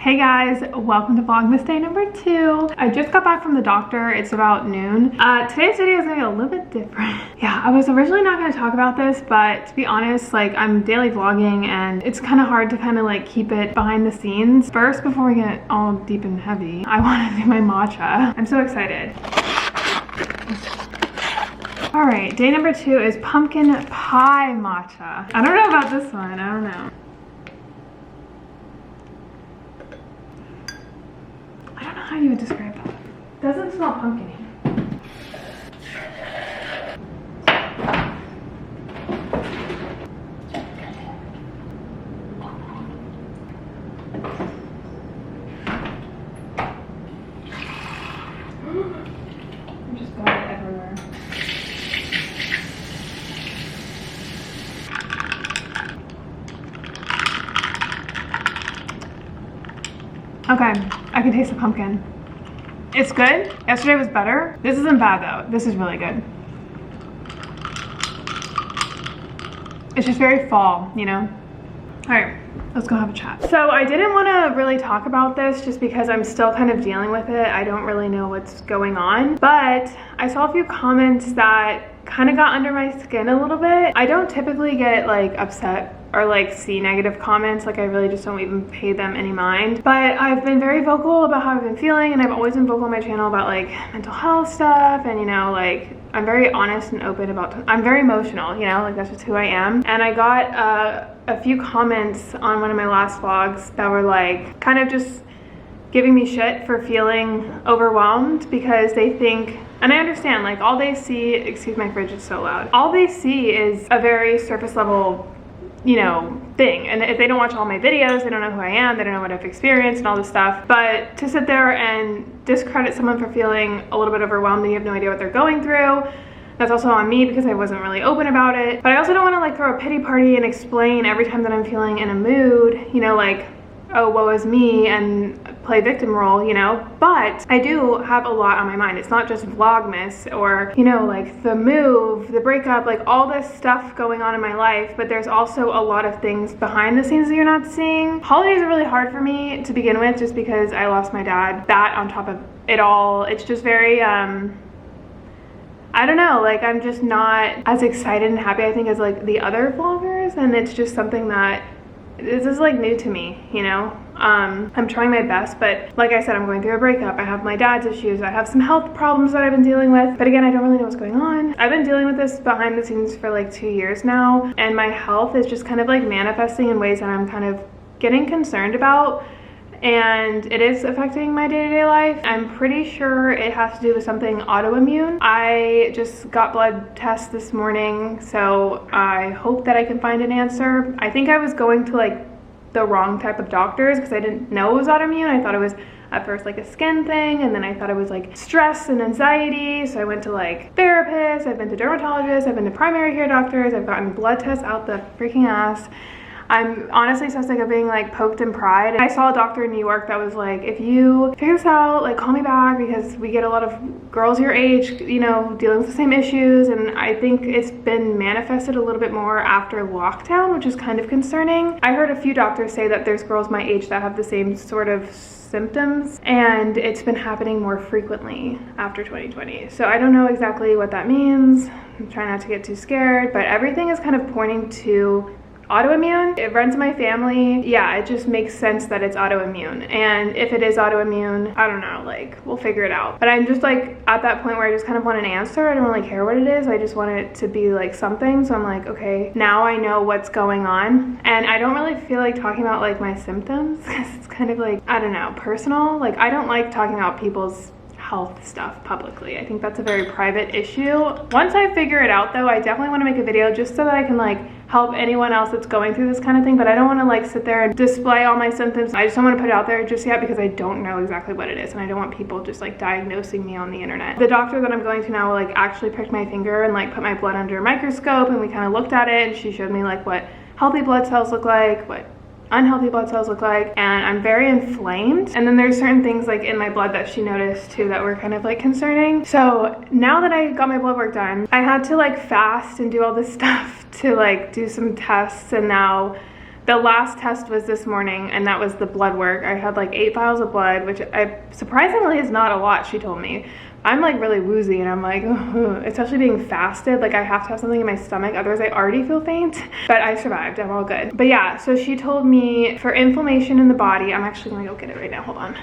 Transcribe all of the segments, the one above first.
Hey guys, welcome to Vlogmas day number 2. I just got back from the doctor. It's about noon. Today's video is gonna be a little bit different. Yeah, I was originally not gonna talk about this, but to be honest, like I'm daily vlogging and it's kind of hard to like keep it behind the scenes. First, before we get all deep and heavy, I want to do my matcha. I'm so excited. All right, day number 2 is pumpkin pie matcha. I don't know about this one, I don't know. How you would describe that? Doesn't smell pumpkin-y. I just got it everywhere. Okay, I can taste the pumpkin. It's good. Yesterday was better. This isn't bad though. This is really good. It's just very fall, you know? All right, let's go have a chat. So I didn't want to really talk about this just because I'm still kind of dealing with it. I don't really know what's going on, but I saw a few comments that kind of got under my skin a little bit. I don't typically get like upset or like see negative comments. Like I really just don't even pay them any mind. But I've been very vocal about how I've been feeling, and I've always been vocal on my channel about like mental health stuff, and you know, like I'm very honest and open about, I'm very emotional, you know, like that's just who I am. And I got a few comments on one of my last vlogs that were like kind of just giving me shit for feeling overwhelmed because they think, and I understand, like all they see, excuse my fridge, it's so loud. All they see is a very surface level, you know, thing. And if they don't watch all my videos, they don't know who I am, they don't know what I've experienced and all this stuff. But to sit there and discredit someone for feeling a little bit overwhelmed and you have no idea what they're going through, that's also on me because I wasn't really open about it. But I also don't want to like throw a pity party and explain every time that I'm feeling in a mood, you know, like, oh, woe is me, and play victim role, you know. But I do have a lot on my mind. It's not just Vlogmas or, you know, like the move, the breakup, like all this stuff going on in my life, but there's also a lot of things behind the scenes that you're not seeing. Holidays are really hard for me to begin with just because I lost my dad. That on top of it all, it's just very, I don't know, like I'm just not as excited and happy, I think, as like the other vloggers, and it's just something that this is like new to me, you know. I'm trying my best, but like I said, I'm going through a breakup. I have my dad's issues. I have some health problems that I've been dealing with, but again, I don't really know what's going on. I've been dealing with this behind the scenes for like 2 years now, and my health is just kind of like manifesting in ways that I'm kind of getting concerned about, and it is affecting my day-to-day life. I'm pretty sure it has to do with something autoimmune. I just got blood tests this morning, so I hope that I can find an answer. I think I was going to like the wrong type of doctors because I didn't know it was autoimmune. I thought it was at first like a skin thing, and then I thought it was like stress and anxiety. So I went to like therapists, I've been to dermatologists, I've been to primary care doctors, I've gotten blood tests out the freaking ass. I'm honestly so sick of being like poked and pried. I saw a doctor in New York that was like, if you figure this out, like call me back, because we get a lot of girls your age, you know, dealing with the same issues. And I think it's been manifested a little bit more after lockdown, which is kind of concerning. I heard a few doctors say that there's girls my age that have the same sort of symptoms, and it's been happening more frequently after 2020. So I don't know exactly what that means. I'm trying not to get too scared, but everything is kind of pointing to autoimmune. It runs in my family. Yeah, it just makes sense that it's autoimmune. And if it is autoimmune, I don't know, like we'll figure it out. But I'm just like at that point where I just kind of want an answer. I don't really care what it is. I just want it to be like something. So I'm like, okay, now I know what's going on. And I don't really feel like talking about like my symptoms because it's kind of like, I don't know, personal. Like I don't like talking about people's health stuff publicly. I think that's a very private issue. Once I figure it out though, I definitely want to make a video just so that I can like help anyone else that's going through this kind of thing, but I don't want to like sit there and display all my symptoms. I just don't want to put it out there just yet because I don't know exactly what it is, and I don't want people just like diagnosing me on the internet. The doctor that I'm going to now like actually pricked my finger and like put my blood under a microscope, and we kind of looked at it, and she showed me like what healthy blood cells look like, what unhealthy blood cells look like, and I'm very inflamed. And then there's certain things like in my blood that she noticed too that were kind of like concerning. So now that I got my blood work done, I had to like fast and do all this stuff to like do some tests, and now The last test was this morning, and that was the blood work. I had like 8 vials of blood, which surprisingly is not a lot, she told me. I'm like really woozy, and I'm like, ugh, especially being fasted, like I have to have something in my stomach, otherwise I already feel faint. But I survived, I'm all good. But yeah, so she told me for inflammation in the body, I'm actually gonna go get it right now, hold on.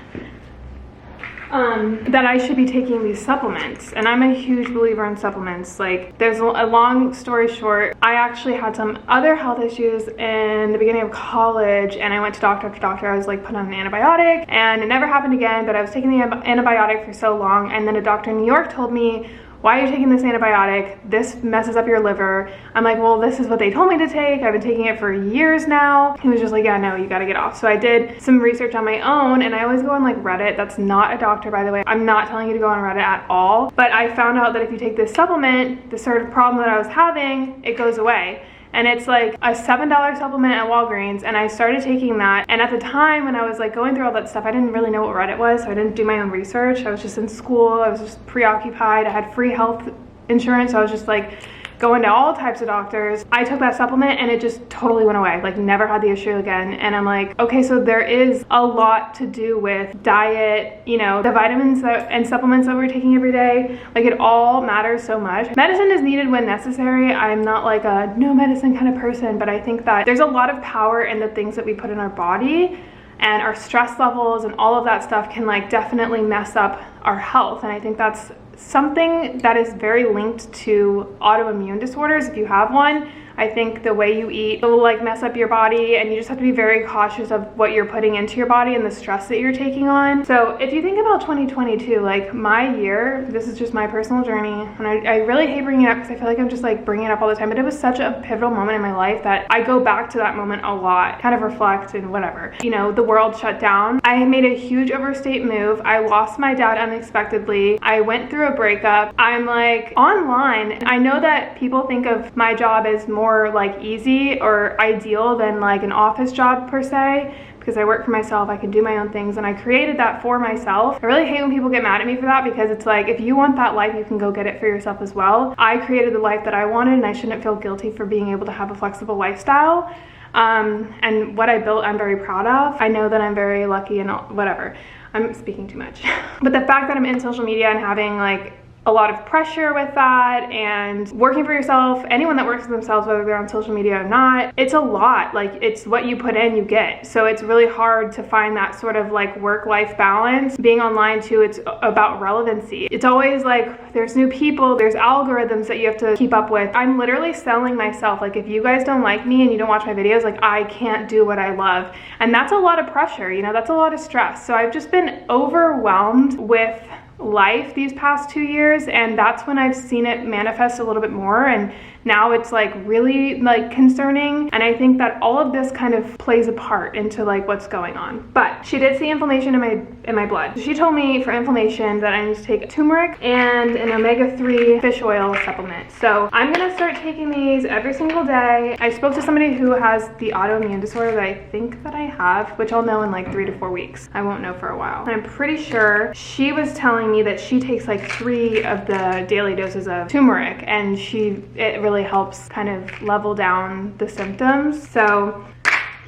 That I should be taking these supplements, and I'm a huge believer in supplements. Like, there's a long story short, I actually had some other health issues in the beginning of college, and I went to doctor after doctor. I was like put on an antibiotic, and it never happened again, but I was taking the antibiotic for so long, and then a doctor in New York told me, why are you taking this antibiotic? This messes up your liver. I'm like, well, this is what they told me to take. I've been taking it for years now. He was just like, yeah, no, you gotta get off. So I did some research on my own, and I always go on like Reddit. That's not a doctor, by the way. I'm not telling you to go on Reddit at all. But I found out that if you take this supplement, the sort of problem that I was having, it goes away. And it's like a $7 supplement at Walgreens, and I started taking that. And at the time when I was like going through all that stuff, I didn't really know what Reddit was, so I didn't do my own research. I was just in school, I was just preoccupied. I had free health insurance, so I was just like going to all types of doctors. I took that supplement and it just totally went away, like never had the issue again. And I'm like, okay, so there is a lot to do with diet, you know, the vitamins and supplements that we're taking every day. Like, it all matters so much. Medicine is needed when necessary. I'm not like a no medicine kind of person, but I think that there's a lot of power in the things that we put in our body, and our stress levels and all of that stuff can like definitely mess up our health. And I think that's something that is very linked to autoimmune disorders. If you have one, I think the way you eat will like mess up your body, and you just have to be very cautious of what you're putting into your body and the stress that you're taking on. So if you think about 2022, like my year, this is just my personal journey, and I really hate bringing it up because I feel like I'm just like bringing it up all the time, but it was such a pivotal moment in my life that I go back to that moment a lot, kind of reflect and whatever. You know, the world shut down. I made a huge overstate move. I lost my dad unexpectedly. I went through a breakup. I'm like online. I know that people think of my job as more like easy or ideal than like an office job per se, because I work for myself, I can do my own things, and I created that for myself. I really hate when people get mad at me for that, because it's like, if you want that life, you can go get it for yourself as well. I created the life that I wanted, and I shouldn't feel guilty for being able to have a flexible lifestyle. And what I built, I'm very proud of. I know that I'm very lucky and whatever. I'm speaking too much. But the fact that I'm in social media and having like a lot of pressure with that, and working for yourself, anyone that works for themselves, whether they're on social media or not, it's a lot. Like, it's what you put in, you get. So it's really hard to find that sort of like work-life balance. Being online too, it's about relevancy. It's always like, there's new people, there's algorithms that you have to keep up with. I'm literally selling myself. Like, if you guys don't like me and you don't watch my videos, like, I can't do what I love. And that's a lot of pressure, you know, that's a lot of stress. So I've just been overwhelmed with life these past 2 years, and that's when I've seen it manifest a little bit more, and now it's like really like concerning. And I think that all of this kind of plays a part into like what's going on. But she did see inflammation in my blood. She told me for inflammation that I need to take turmeric and an omega-3 fish oil supplement. So I'm gonna start taking these every single day. I spoke to somebody who has the autoimmune disorder that I think that I have, which I'll know in like 3 to 4 weeks. I won't know for a while. And I'm pretty sure she was telling me that she takes like 3 of the daily doses of turmeric, and it really helps kind of level down the symptoms. So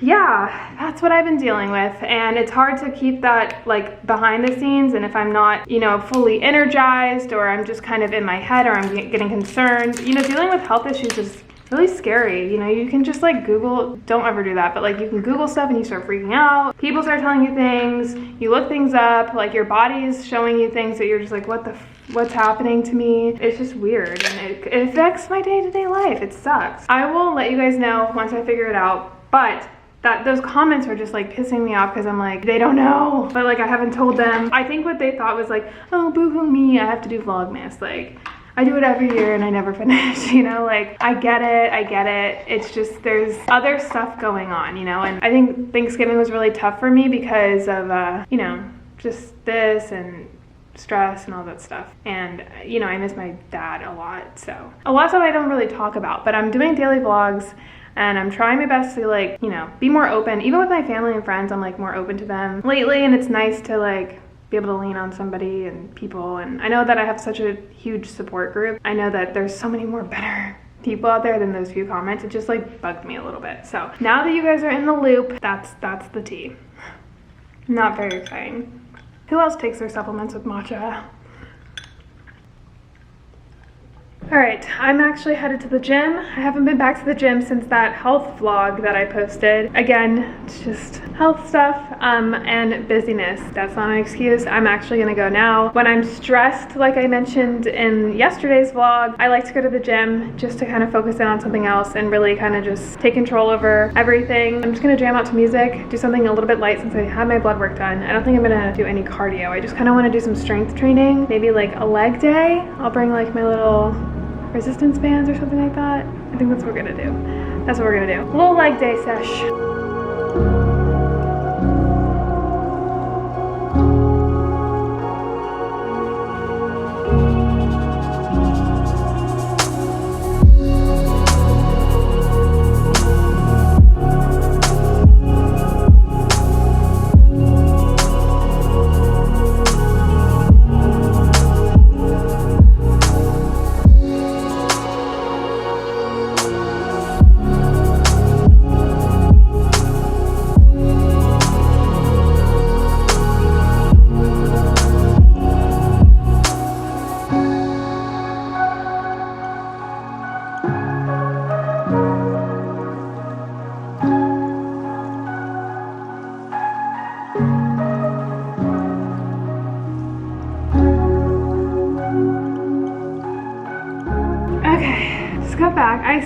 yeah, that's what I've been dealing with, and it's hard to keep that like behind the scenes. And if I'm not, you know, fully energized, or I'm just kind of in my head, or I'm getting concerned, you know, dealing with health issues is really scary. You know, you can just like Google, don't ever do that, but like you can Google stuff and you start freaking out. People start telling you things, you look things up, like your body's showing you things that you're just like, what's happening to me? It's just weird, and it affects my day-to-day life. It sucks. I will let you guys know once I figure it out, but those comments are just like pissing me off, because I'm like, they don't know, but like I haven't told them. I think what they thought was like, oh, boo-hoo me, I have to do Vlogmas. Like, I do it every year and I never finish, you know, like I get it. It's just, there's other stuff going on, you know. And I think Thanksgiving was really tough for me because of, you know, just this and stress and all that stuff. And, you know, I miss my dad a lot. So a lot of stuff I don't really talk about, but I'm doing daily vlogs, and I'm trying my best to like, you know, be more open. Even with my family and friends, I'm like more open to them lately, and it's nice to like be able to lean on somebody and people. And I know that I have such a huge support group. I know that there's so many more better people out there than those few comments. It just like bugged me a little bit. So now that you guys are in the loop, that's the tea. Not very exciting. Who else takes their supplements with matcha? All right, I'm actually headed to the gym. I haven't been back to the gym since that health vlog that I posted. Again, it's just health stuff and busyness. That's not an excuse. I'm actually gonna go now. When I'm stressed, like I mentioned in yesterday's vlog, I like to go to the gym just to kind of focus in on something else and really kind of just take control over everything. I'm just gonna jam out to music, do something a little bit light since I had my blood work done. I don't think I'm gonna do any cardio. I just kind of want to do some strength training, maybe like a leg day. I'll bring like my little resistance bands or something like that. I think that's what we're gonna do. That's what we're gonna do. A little leg day sesh.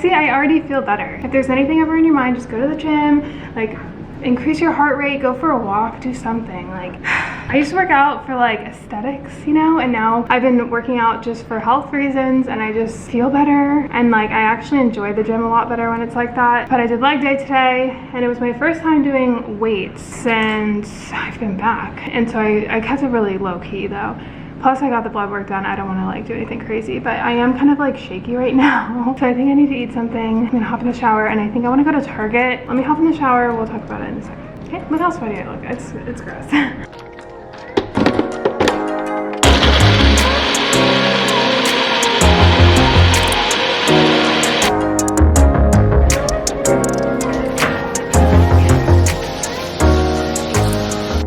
I already feel better. If there's anything ever in your mind, just go to the gym, like increase your heart rate, go for a walk, do something. Like I used to work out for like aesthetics, you know, and now I've been working out just for health reasons and I just feel better. And like I actually enjoy the gym a lot better when it's like that. But I did leg day today and it was my first time doing weights since I've been back. And so I kept it really low key though. Plus I got the blood work done. I don't want to like do anything crazy, but I am kind of like shaky right now. So I think I need to eat something. I'm gonna hop in the shower and I think I want to go to Target. Let me hop in the shower. We'll talk about it in a second. Okay, look how sweaty I look. It's gross.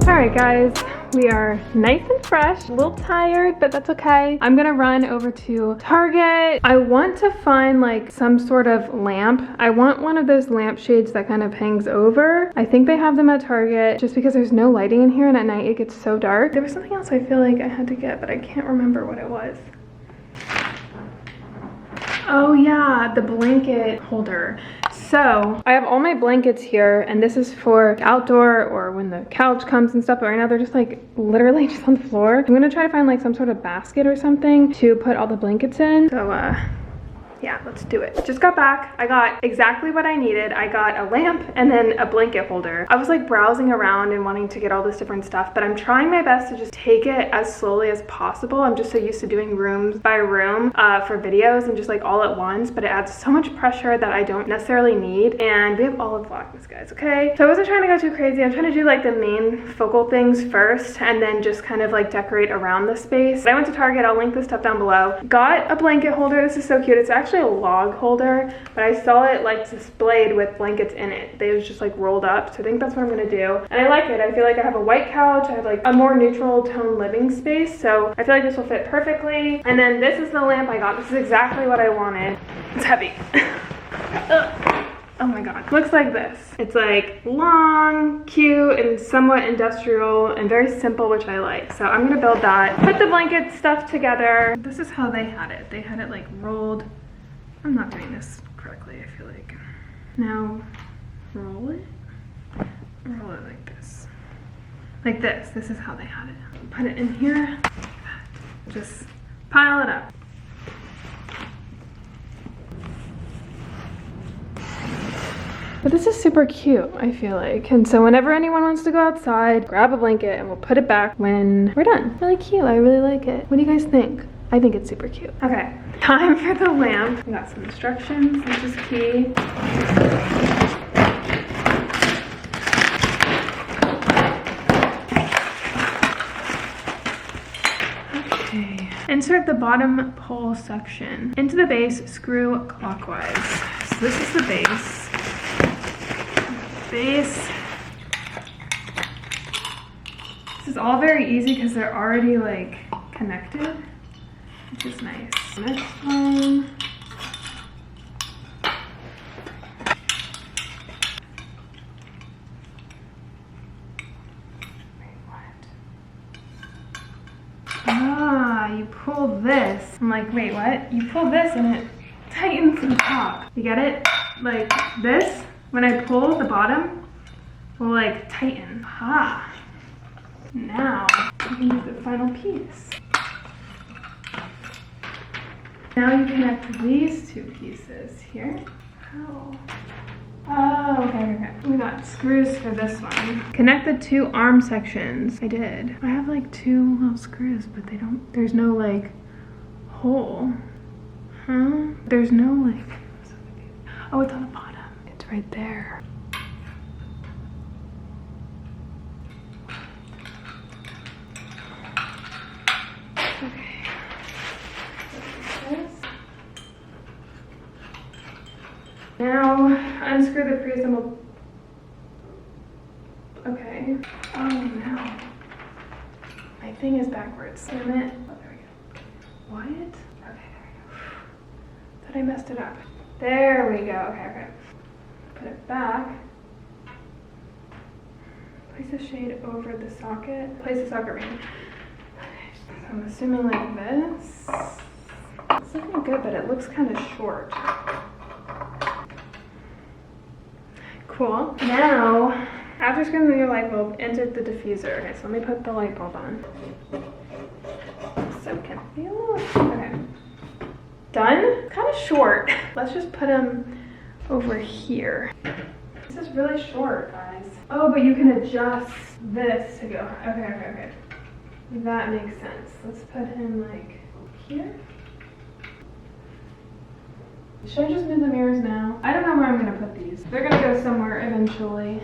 All right, guys. We are nice and fresh, a little tired, but that's okay. I'm gonna run over to Target. I want to find like some sort of lamp. I want one of those lamp shades that kind of hangs over. I think they have them at Target just because there's no lighting in here and at night it gets so dark. There was something else I feel like I had to get, but I can't remember what it was. Oh yeah, the blanket holder. So I have all my blankets here and this is for outdoor or when the couch comes and stuff, but right now they're just like literally just on the floor. I'm gonna try to find like some sort of basket or something to put all the blankets in. So yeah, let's do it. Just got back. I got exactly what I needed. I got a lamp and then a blanket holder. I was like browsing around and wanting to get all this different stuff, but I'm trying my best to just take it as slowly as possible. I'm just so used to doing rooms by room for videos and just like all at once, but it adds so much pressure that I don't necessarily need. And we have all of VLOGMAS, guys, okay? So I wasn't trying to go too crazy. I'm trying to do like the main focal things first and then just kind of like decorate around the space. But I went to Target. I'll link this stuff down below. Got a blanket holder. This is so cute. It's actually a log holder, but I saw it like displayed with blankets in it. They was just like rolled up, so I think that's what I'm gonna do. And I like it. I feel like I have a white couch. I have like a more neutral tone living space, so I feel like this will fit perfectly. And then this is the lamp I got. This is exactly what I wanted. It's heavy. Oh my god. Looks like this. It's like long, cute, and somewhat industrial and very simple, which I like. So I'm gonna build that. Put the blanket stuff together. This is how they had it. They had it like rolled. I'm not doing this correctly, I feel like. Now, roll it. Roll it like this. Like this. This is how they had it. Put it in here. Just pile it up. But this is super cute, I feel like. And so whenever anyone wants to go outside, grab a blanket and we'll put it back when we're done. Really cute, I really like it. What do you guys think? I think it's super cute. Okay, time for the lamp. We got some instructions, which is key. Okay. Insert the bottom pole section into the base, screw clockwise. So this is the base. This is all very easy because they're already like connected, which is nice. Next one. You pull this. I'm like, wait, what? You pull this and it tightens the top. You get it? Like this, when I pull the bottom, will like tighten. Ah. Now, we can do the final piece. Now you connect these two pieces here. How? Oh, okay. We got screws for this one. Connect the two arm sections. I did. I have like two little screws, but there's no like hole. Huh? There's no like, oh, it's on the bottom. It's right there. Okay. Now, unscrew the pre-assembled. Okay. Oh no. My thing is backwards. Damn it. Oh, there we go. What? Okay, there we go. Thought I messed it up. There we go. Okay. Put it back. Place the shade over the socket. Place the socket ring. Okay. So I'm assuming like this. It's looking good, but it looks kind of short. Cool. Now, after screwing your light bulb, insert the diffuser. Okay, so let me put the light bulb on. So confused. Okay. Done? Kind of short. Let's just put them over here. This is really short, guys. Oh, but you can adjust this to go. Okay. That makes sense. Let's put him like here. Should I just move the mirrors now? I don't know where I'm gonna put these. They're gonna go somewhere eventually.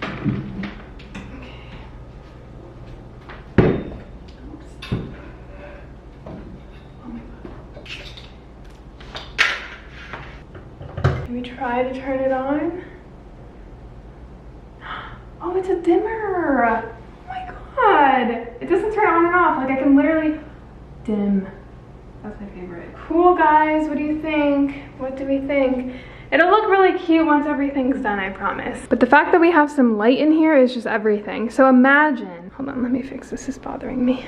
Okay. Oops. Oh my god. Can we try to turn it on? Oh, it's a dimmer! Oh my god! It doesn't turn on and off. Like I can literally dim. That's my favorite. Cool, guys. What do you think? What do we think? It'll look really cute once everything's done, I promise. But the fact that we have some light in here is just everything. So imagine, hold on, let me fix this. This is bothering me.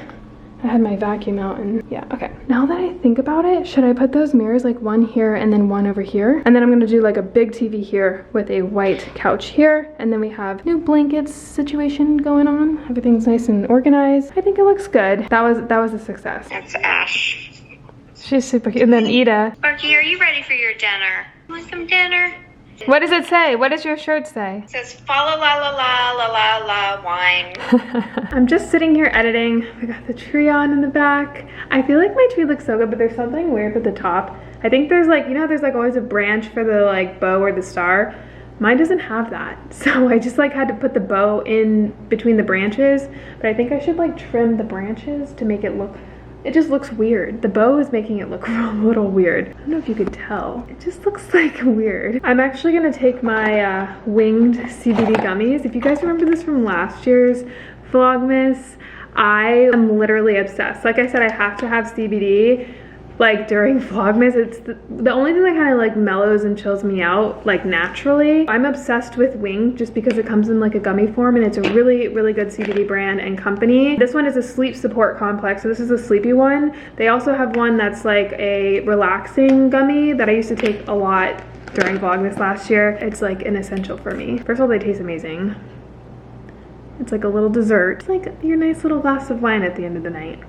I had my vacuum out and yeah, okay. Now that I think about it, should I put those mirrors like one here and then one over here? And then I'm gonna do like a big TV here with a white couch here. And then we have new blankets situation going on. Everything's nice and organized. I think it looks good. That was a success. That's Ash. She's super cute. And then Ida. Sparky, are you ready for your dinner? Want some dinner? What does it say? What does your shirt say? It says fa la la la la la la la wine. I'm just sitting here editing. We got the tree on in the back. I feel like my tree looks so good, but there's something weird at the top. I think there's like, you know, there's like always a branch for the like bow or the star. Mine doesn't have that. So I just like had to put the bow in between the branches, but I think I should like trim the branches to make it look, it just looks weird. The bow is making it look a little weird. I don't know if you could tell. It just looks like weird. I'm actually gonna take my winged CBD gummies. If you guys remember this from last year's Vlogmas, I am literally obsessed. Like I said, I have to have CBD like during Vlogmas. It's the only thing that kind of like mellows and chills me out like naturally. I'm obsessed with Wing just because it comes in like a gummy form and it's a really, really good CBD brand and company. This one is a sleep support complex, so this is a sleepy one. They also have one that's like a relaxing gummy that I used to take a lot during Vlogmas last year. It's like an essential for me. First of all, they taste amazing. It's like a little dessert. It's like your nice little glass of wine at the end of the night.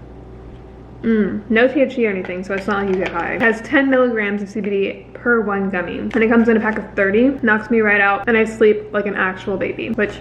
No THC or anything, so it's not like you get high. It has 10 milligrams of CBD per one gummy. And it comes in a pack of 30. Knocks me right out. And I sleep like an actual baby, which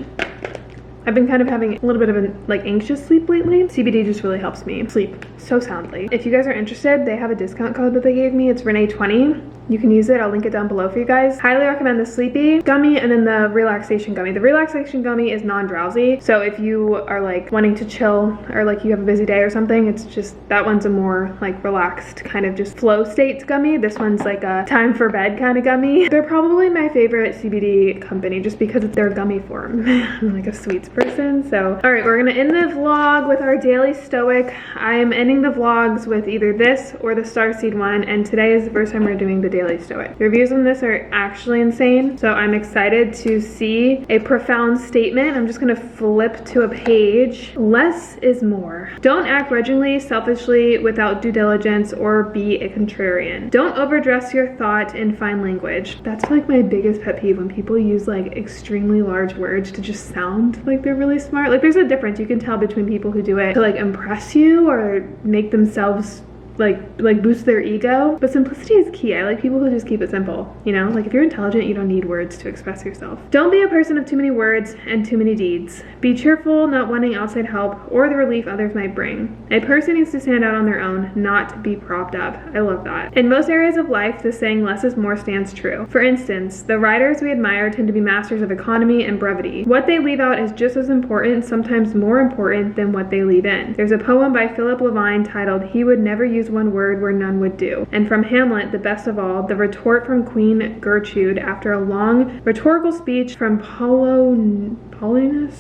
I've been kind of having a little bit of a like anxious sleep lately. CBD just really helps me sleep so soundly. If you guys are interested, they have a discount code that they gave me. It's Renee20. You can use it. I'll link it down below for you guys. Highly recommend the Sleepy gummy and then the relaxation gummy. The relaxation gummy is non-drowsy. So if you are like wanting to chill or like you have a busy day or something, it's just, that one's a more like relaxed kind of just flow states gummy. This one's like a time for bed kind of gummy. They're probably my favorite CBD company just because it's their gummy form. I'm like a sweets person. So, all right, we're gonna end the vlog with our daily stoic. I am ending the vlogs with either this or the Starseed one, and today is the first time we're doing the daily stoic. The reviews on this are actually insane, so I'm excited to see a profound statement. I'm just gonna flip to a page. Less is more. Don't act grudgingly, selfishly, without due diligence, or be a contrarian. Don't overdress your thought in fine language. That's like my biggest pet peeve, when people use like extremely large words to just sound like they're really smart. Like there's a difference, you can tell between people who do it to like impress you or make themselves like boost their ego, but simplicity is key. I like people who just keep it simple, you know? Like if you're intelligent, you don't need words to express yourself. Don't be a person of too many words and too many deeds. Be cheerful, not wanting outside help or the relief others might bring. A person needs to stand out on their own, not be propped up. I love that. In most areas of life, the saying less is more stands true. For instance, the writers we admire tend to be masters of economy and brevity. What they leave out is just as important, sometimes more important than what they leave in. There's a poem by Philip Levine titled "He Would Never Use One Word Where None Would Do." And from Hamlet, the best of all, the retort from Queen Gertrude after a long rhetorical speech from Paulinus.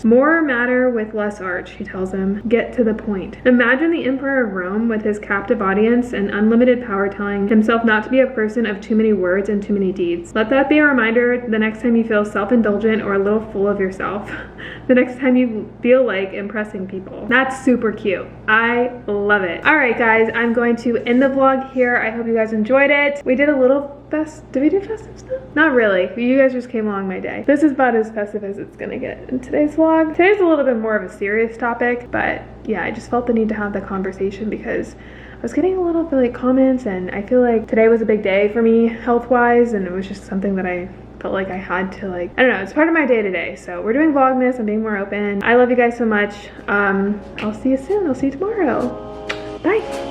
More matter with less art, she tells him. Get to the point. Imagine the Emperor of Rome with his captive audience and unlimited power telling himself not to be a person of too many words and too many deeds. Let that be a reminder the next time you feel self-indulgent or a little full of yourself. The next time you feel like impressing people. That's super cute. I love it. All right, guys, I'm going to end the vlog here. I hope you guys enjoyed it. We did a little did we do festive stuff? Not really. You guys just came along my day. This is about as festive as it's gonna get in today's vlog. Today's a little bit more of a serious topic, but yeah, I just felt the need to have the conversation because I was getting a little bit like comments, and I feel like today was a big day for me health-wise, and it was just something that I felt like I had to like, I don't know, it's part of my day-to-day. So we're doing VLOGMAS, I'm being more open. I love you guys so much. I'll see you soon. I'll see you tomorrow. Bye.